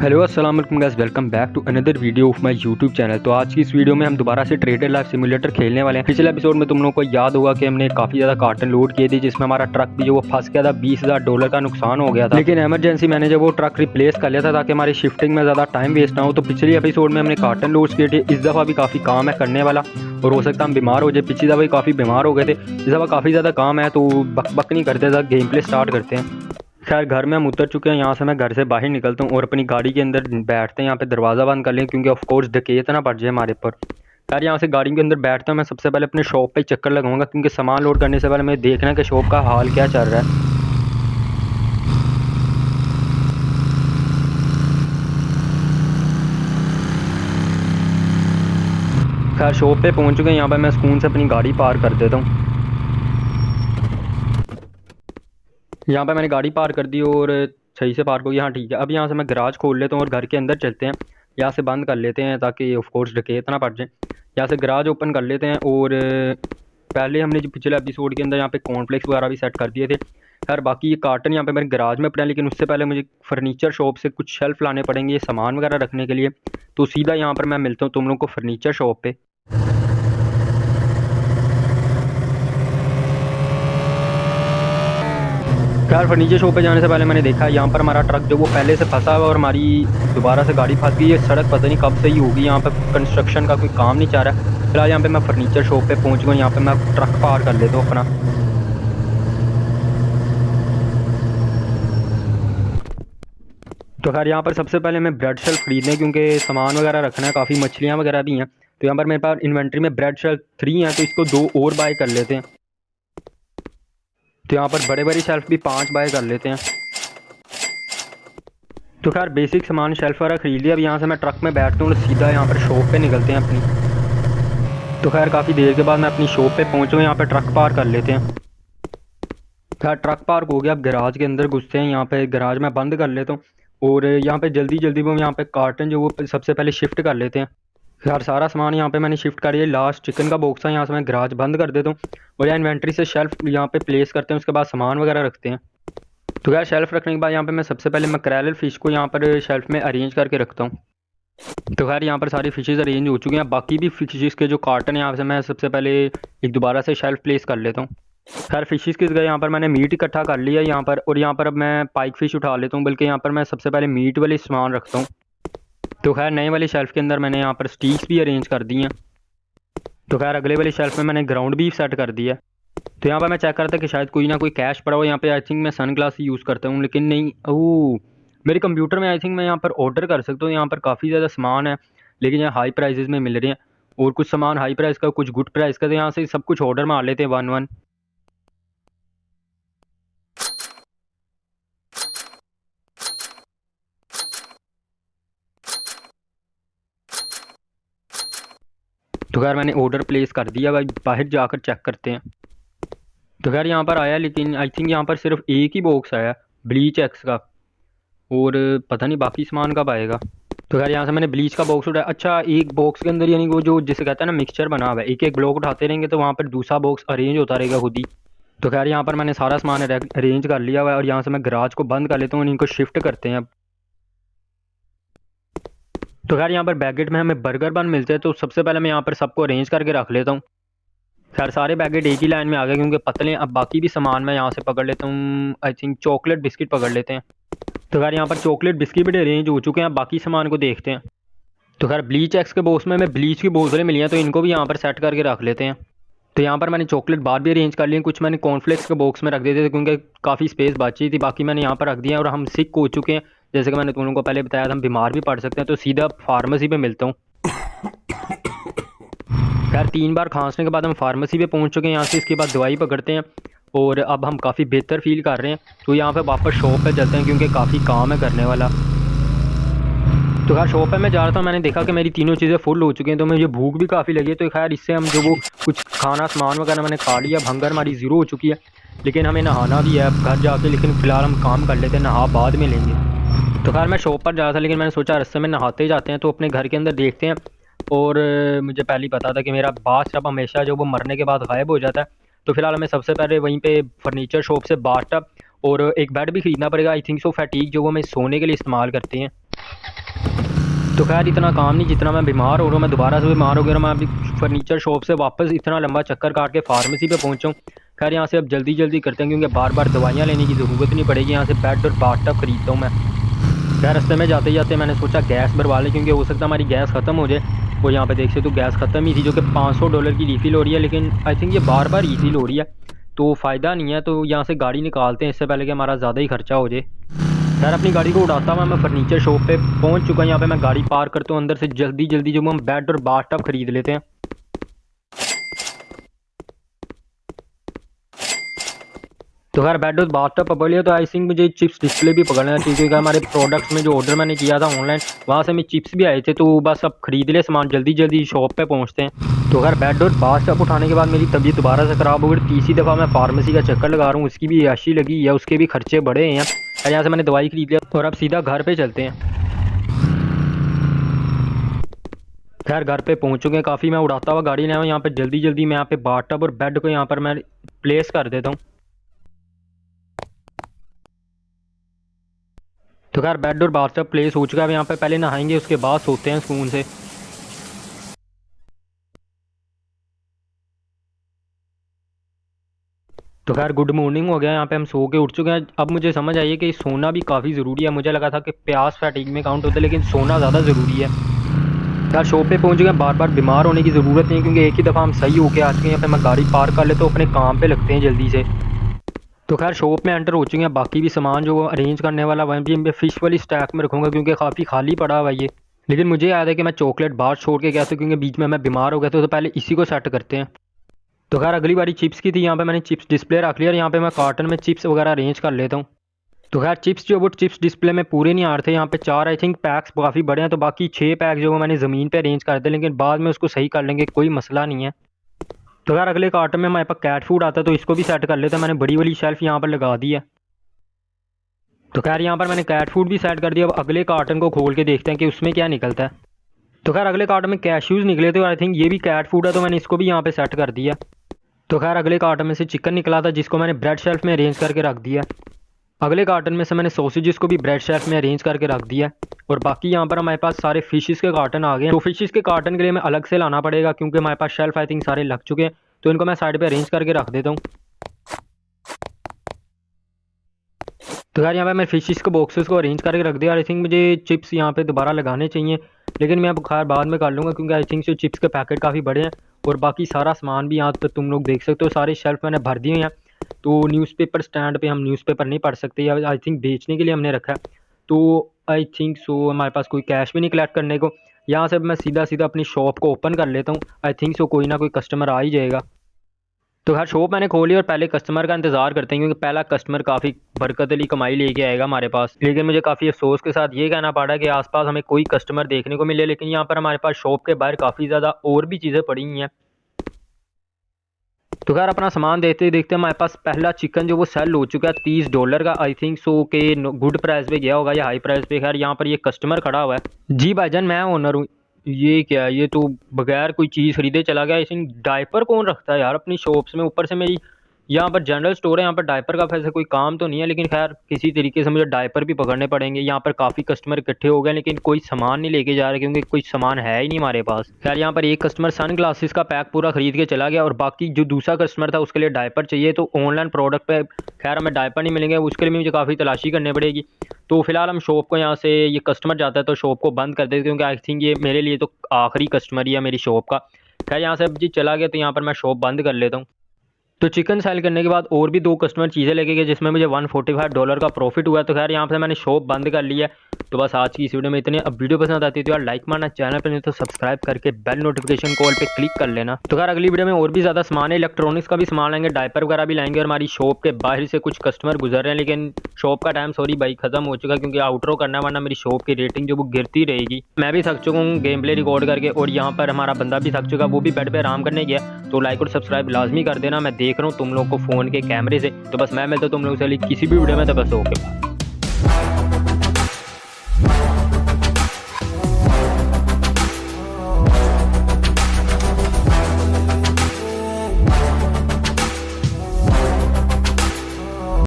Hello अस्सलाम वालेकुम guys, welcome back to another video of my YouTube channel. तो आज की इस वीडियो में हम दोबारा से ट्रेडर लाइफ सिमुलेटर खेलने वाले हैं। पिछले एपिसोड में तुम लोगों को याद होगा कि हमने काफ़ी ज़्यादा कार्टन लोड किए थे, जिसमें हमारा ट्रक भी जो वो फंस गया था, $20,000 का नुकसान हो गया था। लेकिन इमरजेंसी मैंने जब वो ट्रक रिप्लेस कर लिया था ताकि हमारी शिफ्टिंग में ज़्यादा टाइम वेस्ट ना हो। तो पिछले एपिसोड में हमने कार्टन लोड किए थे, इस दफ़ा भी काफ़ी काम है करने वाला और हो सकता है हम बीमार हो जाए। पिछली दफ़ा भी काफ़ी बीमार हो गए थे, इस दफ़ा काफ़ी ज़्यादा काम है। तो बक नहीं करते थे, गेम प्ले स्टार्ट करते हैं। खैर घर में हम उतर चुके हैं, यहाँ से मैं घर से बाहर निकलता हूँ और अपनी गाड़ी के अंदर बैठते हैं। यहाँ पे दरवाज़ा बंद कर लें क्योंकि ऑफ कोर्स डकैत ना पड़ जाए हमारे पर। खैर यहाँ से गाड़ी के अंदर बैठता हूँ। मैं सबसे पहले अपने शॉप पे चक्कर लगाऊंगा क्योंकि सामान लोड करने से पहले मैं देखना है कि शॉप का हाल क्या चल रहा है। खैर शॉप पे पहुँच चुके हैं, यहाँ पर मैं सुकून से अपनी गाड़ी पार कर देता हूँ। यहाँ पे मैंने गाड़ी पार कर दी और सही से पार्क हो गया। हाँ ठीक है, अब यहाँ से मैं गराज खोल लेता हूँ और घर के अंदर चलते हैं। यहाँ से बंद कर लेते हैं ताकि ऑफ कोर्स डकैत ना पड़ जाए। यहाँ से गराज ओपन कर लेते हैं और पहले हमने जो पिछले एपिसोड के अंदर यहाँ पे कॉर्नफ्लेक्स वगैरह भी सेट कर दिए थे। खैर बाकी ये कार्टन यहाँ पे मेरे गराज में पड़ा है, लेकिन उससे पहले मुझे फर्नीचर शॉप से कुछ शेल्फ लाने पड़ेंगे ये सामान वगैरह रखने के लिए। तो सीधा यहाँ पर मैं मिलता हूँ तुम लोग को फर्नीचर शॉप पे। खैर फर्नीचर शॉप पे जाने से पहले मैंने देखा यहाँ पर हमारा ट्रक जो वो पहले से फंसा हुआ और हमारी दोबारा से गाड़ी फंस गई है। सड़क पता नहीं कब सही होगी, यहाँ पर कंस्ट्रक्शन का कोई काम नहीं चाह रहा है। फिलहाल यहाँ पे मैं फर्नीचर शॉप पे पहुँच गया, यहाँ पे मैं ट्रक पार कर लेता हूँ अपना। तो खैर यहाँ पर सबसे पहले मैं ब्रेड शेल्फ खरीदने क्योंकि सामान वगैरह रखना है, काफ़ी मछलियाँ वगैरह भी हैं। तो यहाँ पर मेरे पास इन्वेंट्री में ब्रेड शेल्फ 3 हैं, तो इसको 2 और बाय कर लेते हैं। तो यहाँ पर बड़े बड़ी शेल्फ भी 5 बाय कर लेते हैं। तो खैर बेसिक सामान शेल्फ वगैरह खरीद लिया। अब यहाँ से मैं ट्रक में बैठता हूँ और सीधा यहाँ पर शॉप पे निकलते हैं अपनी। तो खैर काफ़ी देर के बाद मैं अपनी शॉप पे पहुँचा हूँ, यहाँ पे ट्रक पार कर लेते हैं। खैर ट्रक पार्क हो गया, अब गराज के अंदर घुसते हैं। यहाँ पे गराज में बंद कर लेता हूँ और यहाँ पे जल्दी जल्दी वो यहाँ पे कार्टन जो वो सबसे पहले शिफ्ट कर लेते हैं। खैर सारा सामान यहाँ पे मैंने शिफ्ट कर लिया। लास्ट चिकन का बॉक्स है, यहाँ से मैं गराज बंद कर देता हूँ और यहाँ इन्वेंट्री से शेल्फ यहाँ पे प्लेस करते हैं, उसके बाद सामान वगैरह रखते हैं। तो यार शेल्फ रखने के बाद यहाँ पे मैं सबसे पहले मैक्रेल फ़िश को यहाँ पर शेल्फ में अरेंज करके रखता हूँ। तो खैर यहाँ पर सारी फ़िशेज़ अरेंज हो चुकी हैं। बाकी भी फ़िशेज़ के जो कार्टन यहाँ से मैं सबसे पहले एक दोबारा से शेल्फ प्लेस कर लेता हूँ। खैर फ़िशेज़ की जगह यहाँ पर मैंने मीट इकट्ठा कर लिया यहाँ पर, और यहाँ पर अब मैं पाइक फ़िश उठा लेता हूँ, बल्कि यहाँ पर मैं सबसे पहले मीट वाले सामान रखता हूँ। तो खैर नए वाली शेल्फ़ के अंदर मैंने यहाँ पर स्टीक्स भी अरेंज कर दी हैं। तो खैर अगले वाली शेल्फ़ में मैंने ग्राउंड बीफ सेट कर दिया। तो यहाँ पर मैं चेक करता कि शायद कोई ना कोई कैश पड़ा हो। यहाँ पे आई थिंक मैं सन ग्लास यूज़ करता हूँ, लेकिन नहीं, ओह मेरे कंप्यूटर में आई थिंक मैं यहाँ पर ऑर्डर कर सकता हूँ। यहाँ पर काफ़ी ज़्यादा सामान है, लेकिन यहाँ हाई प्राइजेज़ में मिल रहे हैं और कुछ सामान हाई प्राइस का, कुछ गुड प्राइस का। तो यहाँ से सब कुछ ऑर्डर मार लेते हैं 1-1। तो खैर मैंने ऑर्डर प्लेस कर दिया, भाई बाहर जाकर चेक करते हैं। तो खैर यहाँ पर आया, लेकिन आई थिंक यहाँ पर सिर्फ एक ही बॉक्स आया ब्लीच एक्स का, और पता नहीं बाकी सामान कब आएगा। तो खैर यहाँ से मैंने ब्लीच का बॉक्स उठाया। अच्छा एक बॉक्स के अंदर यानी वो जो जिसे कहता है ना मिक्सचर बना हुआ है, एक एक ब्लॉक उठाते रहेंगे तो वहाँ पर दूसरा बॉक्स अरेंज होता रहेगा खुद ही। तो खैर यहाँ पर मैंने सारा सामान अरेंज कर लिया हुआ है और यहाँ से मैं गराज को बंद कर लेता हूँ और इनको शिफ्ट करते हैं अब। तो खैर यहाँ पर बैगेट में हमें बर्गर बन मिलते हैं, तो सबसे पहले मैं यहाँ पर सबको अरेंज करके रख लेता हूँ। खैर सारे बैगेट एक ही लाइन में आ गए क्योंकि पतले हैं। अब बाकी भी सामान मैं यहाँ से पकड़ लेता हूँ। आई थिंक चॉकलेट बिस्किट पकड़ लेते हैं। तो खैर यहाँ पर चॉकलेट बिस्किट भी अरेंज हो चुके हैं, बाकी सामान को देखते हैं। तो खैर ब्लीच एक्स के बॉक्स में हमें ब्लीच की बोतलें मिली हैं, तो इनको भी यहाँ पर सेट करके रख लेते हैं। तो यहाँ पर मैंने चॉकलेट बार भी अरेंज कर लिए, कुछ मैंने कॉर्नफ्लेक्स के बॉक्स में रख देते थे क्योंकि काफ़ी स्पेस बची थी, बाकी मैंने यहाँ पर रख दिया। और हम सिक हो चुके हैं, जैसे कि मैंने तुम लोगों को पहले बताया था, हम बीमार भी पड़ सकते हैं। तो सीधा फार्मेसी पे मिलता हूँ। खैर 3 बार खांसने के बाद हम फार्मेसी पे पहुँच चुके हैं। यहाँ से इसके बाद दवाई पकड़ते हैं और अब हम काफ़ी बेहतर फील कर रहे हैं। तो यहाँ पे वापस शॉप पे चलते हैं क्योंकि काफ़ी काम है करने वाला। तो खैर शॉप पे मैं जा रहा था, मैंने देखा कि मेरी तीनों चीज़ें फुल हो चुकी हैं, तो मुझे भूख भी काफ़ी लगी है। तो खैर इससे हम जो वो कुछ खाना सामान वगैरह मैंने खा लिया, हंगर हमारी ज़ीरो हो चुकी है। लेकिन हमें नहाना भी है अब घर जाके, लेकिन फ़िलहाल हम काम कर लेते हैं, नहा बाद में लेंगे। तो खैर मैं शॉप पर जा रहा था, लेकिन मैंने सोचा रास्ते में नहाते जाते हैं, तो अपने घर के अंदर देखते हैं। और मुझे पहले ही पता था कि मेरा बाथ हमेशा जो वो मरने के बाद गायब हो जाता है। तो फिलहाल हमें सबसे पहले वहीं पे फर्नीचर शॉप से बाथ टब और एक बेड भी ख़रीदना पड़ेगा। आई थिंक सो फैटीग जो वो हमें सोने के लिए इस्तेमाल करते हैं। तो खैर इतना काम नहीं जितना मैं बीमार हो रहा हूँ, मैं दोबारा से बीमार हो गया। मैं अभी फर्नीचर शॉप से वापस इतना लंबा चक्कर काट के फार्मेसी पे पहुँचा हूँ। खैर यहाँ से अब जल्दी जल्दी करते हैं क्योंकि बार बार दवाइयाँ लेने की ज़रूरत नहीं पड़ेगी। यहाँ से बेड और बाथटब खरीदता हूँ मैं। खैर रास्ते में जाते जाते मैंने सोचा गैस भरवा लें क्योंकि हो सकता है हमारी गैस ख़त्म हो जाए। और यहाँ पे देख सकते तो गैस ख़त्म ही थी, जो कि $500 की रिफ़िल हो रही है, लेकिन आई थिंक ये बार बार रिफ़िल हो रही है तो फ़ायदा नहीं है। तो यहाँ से गाड़ी निकालते हैं इससे पहले कि हमारा ज़्यादा ही खर्चा हो जाए। खैर अपनी गाड़ी को उड़ाता हुआ मैं फर्नीचर शॉप पे पहुँच चुका हूँ। यहाँ पे मैं गाड़ी पार्क करता हूँ, अंदर से जल्दी जल्दी जो हम बेड और बाथटब खरीद लेते हैं। तो खैर बेड और बाथटब पकड़ लिया, तो आई थिंक मुझे चिप्स डिस्प्ले भी पकड़ना चाहिए क्योंकि हमारे प्रोडक्ट्स में जो ऑर्डर मैंने किया था ऑनलाइन वहाँ से हमें चिप्स भी आए थे। तो बस अब खरीद ले सामान, जल्दी जल्दी शॉप पे पहुँचते हैं। तो खैर बेड और बाथटब उठाने के बाद मेरी तबीयत दोबारा से ख़राब हो गई। तीसरी दफ़ा मैं फार्मेसी का चक्कर लगा रहा हूँ, उसकी भी याशी लगी है, उसके भी खर्चे बढ़े हैं। और यहाँ से मैंने दवाई खरीद लिया और अब सीधा घर पर चलते हैं। खैर घर पे पहुँच चुके हैं, काफ़ी मैं उड़ाता हुआ गाड़ी लाया हूँ। यहाँ पे जल्दी जल्दी मैं यहाँ पे बाथटब और बेड को यहाँ पर मैं प्लेस कर देता हूँ। तो खैर बेड और बाथटब प्लेस हो चुका है। यहाँ पे पहले नहाएंगे, उसके बाद सोते हैं सुकून से। तो खैर गुड मॉर्निंग हो गया, यहाँ पे हम सो के उठ चुके हैं। अब मुझे समझ आई है कि सोना भी काफ़ी ज़रूरी है। मुझे लगा था कि प्यास फैटिग में काउंट होता है, लेकिन सोना ज़्यादा ज़रूरी है। यार शॉप पे पहुँच गए, बार बार बीमार होने की ज़रूरत नहीं क्योंकि एक ही दफ़ा हम सही होके आ चुके हैं। यहाँ पे मैं गाड़ी पार्क कर ले तो अपने काम पे लगते हैं जल्दी से। तो खैर शॉप में एंटर हो चुके हैं। बाकी भी सामान जो अरेंज करने वाला वहीं भी मैं फ़िश वाली स्टैक में रखूँगा क्योंकि काफ़ी खाली पड़ा हुआ है ये। लेकिन मुझे याद है कि मैं चॉकलेट बार छोड़ के गया था क्योंकि बीच में मैं बीमार हो गया था, तो पहले इसी को सेट करते हैं। तो खैर अगली बारी चिप्स की थी, यहाँ पे मैंने चिप्स डिस्प्ले रख लिया और यहाँ पे मैं कार्टन में चिप्स वगैरह अरेंज कर लेता हूँ। तो खैर चिप्स जो वो चिप्स डिस्प्ले में पूरे नहीं आ रहे थे। यहाँ पे 4 आई थिंक पैक्स काफ़ी बड़े हैं, तो बाकी 6 पैक जो वो मैंने ज़मीन पे अरेंज कर दिए, लेकिन बाद में उसको सही कर लेंगे, कोई मसला नहीं है। तो यार अगले कार्टन में हमारे पास कैट फूड आता है, तो इसको भी सेट कर लेते हैं। मैंने बड़ी वाली शेल्फ यहाँ पर लगा दी है। तो खैर यहाँ पर मैंने कैट फूड भी सेट कर दिया। अब अगले कार्टन को खोल के देखते हैं कि उसमें क्या निकलता है। तो खैर अगले कार्टन में कैश्यूज़ निकले थे और आई थिंक ये भी कैट फूड है, तो मैंने इसको भी यहाँ पे सेट कर दिया। तो खैर अगले कार्टन में से चिकन निकला था जिसको मैंने ब्रेड शेल्फ में अरेंज करके रख दिया। अगले कार्टन में से मैंने सॉसेजेस को भी ब्रेड शेल्फ में अरेंज करके रख दिया। और बाकी यहाँ पर हमारे पास सारे फिशेस के कार्टन आ गए हैं। तो फिशेस के कार्टन के लिए मैं अलग से लाना पड़ेगा क्योंकि हमारे पास शेल्फ आई थिंक सारे लग चुके हैं, तो इनको मैं साइड पे अरेंज करके रख देता हूँ। तो यार यहाँ पे मैं फिशेस के बॉक्सेस को अरेंज करके रख दिया। आई थिंक मुझे चिप्स यहाँ पे दोबारा लगाने चाहिए, लेकिन मैं अब खैर बाद में कर लूँगा क्योंकि आई थिंक जो चिप्स के पैकेट काफ़ी बड़े हैं। और बाकी सारा सामान भी यहाँ पर तुम लोग देख सकते हो, सारे शेल्फ मैंने भर दिए हैं। तो न्यूज़पेपर स्टैंड पे हम न्यूज़पेपर नहीं पढ़ सकते, या आई थिंक बेचने के लिए हमने रखा है। तो आई थिंक सो हमारे पास कोई कैश भी नहीं कलेक्ट करने को। यहाँ से मैं सीधा सीधा अपनी शॉप को ओपन कर लेता हूँ। आई थिंक सो कोई ना कोई कस्टमर आ ही जाएगा। तो हर शॉप मैंने खोली और पहले कस्टमर का इंतज़ार करते हैं क्योंकि पहला कस्टमर काफ़ी बरकतली कमाई लेके आएगा हमारे पास। लेकिन मुझे काफ़ी अफसोस के साथ ये कहना पड़ा कि आसपास हमें कोई कस्टमर देखने को मिले, लेकिन यहाँ पर हमारे पास शॉप के बाहर काफ़ी ज़्यादा और भी चीज़ें पड़ी हुई हैं। तो खैर अपना सामान देखते देखते हमारे पास पहला चिकन जो वो सेल हो चुका है $30 का। आई थिंक सो के गुड प्राइस पे गया होगा या हाई प्राइस पे। खैर यहाँ पर ये कस्टमर खड़ा हुआ है। जी भाईजान मैं ओनर हूँ। ये क्या है, ये तो बगैर कोई चीज़ खरीदे चला गया। इसी डायपर कौन रखता है यार अपनी शॉप्स में। ऊपर से मेरी यहाँ पर जनरल स्टोर है, यहाँ पर डायपर का वैसे कोई काम तो नहीं है, लेकिन खैर किसी तरीके से मुझे डायपर भी पकड़ने पड़ेंगे। यहाँ पर काफ़ी कस्टमर इकट्ठे हो गए लेकिन कोई सामान नहीं लेके जा रहे क्योंकि कोई सामान है ही नहीं हमारे पास। खैर यहाँ पर एक कस्टमर सन ग्लासेस का पैक पूरा खरीद के चला गया और बाकी जो दूसरा कस्टमर था उसके लिए डायपर चाहिए। तो ऑनलाइन प्रोडक्ट पे खैर हमें डायपर नहीं मिलेंगे, उसके लिए मुझे काफ़ी तलाशी करनी पड़ेगी। तो फिलहाल हम शॉप को यहाँ से, ये कस्टमर जाता है तो शॉप को बंद कर देते क्योंकि आई थिंक ये मेरे लिए तो आखिरी कस्टमर ही है मेरी शॉप का। खैर यहाँ से अब जी चला गया, तो यहाँ पर मैं शॉप बंद कर लेता हूँ। तो चिकन सेल करने के बाद और भी 2 कस्टमर चीज़ें लेके गए जिसमें मुझे $145 का प्रॉफिट हुआ। तो खैर यहाँ पे मैंने शॉप बंद कर लिया। तो बस आज की इस वीडियो में इतने। अब वीडियो पसंद आती है तो यार लाइक मारना, चैनल पर नहीं तो सब्सक्राइब करके बेल नोटिफिकेशन कॉल पे क्लिक कर लेना। तो खैर अगली वीडियो में और भी ज़्यादा सामान है, इलेक्ट्रॉनिक्स का भी सामान लाएंगे, डायपर वगैरह भी लाएंगे। और हमारी शॉप के बाहर से कुछ कस्टमर गुजर रहे हैं, लेकिन शॉप का टाइम सॉरी भाई ख़त्म हो चुका क्योंकि आउटरो करना, वरना मेरी शॉप की रेटिंग जो वो गिरती रहेगी। मैं भी थक चुका हूँ गेम प्ले रिकॉर्ड करके, और यहाँ पर हमारा बंदा भी थक चुका, वो भी बेड पर आराम करने गया। तो लाइक और सब्सक्राइब लाजमी कर देना। मैं देख रहा हूँ तुम लोग को फ़ोन के कैमरे से। तो बस मैं मिलता हूँ तुम लोगों से किसी भी वीडियो में। तो बस ओके।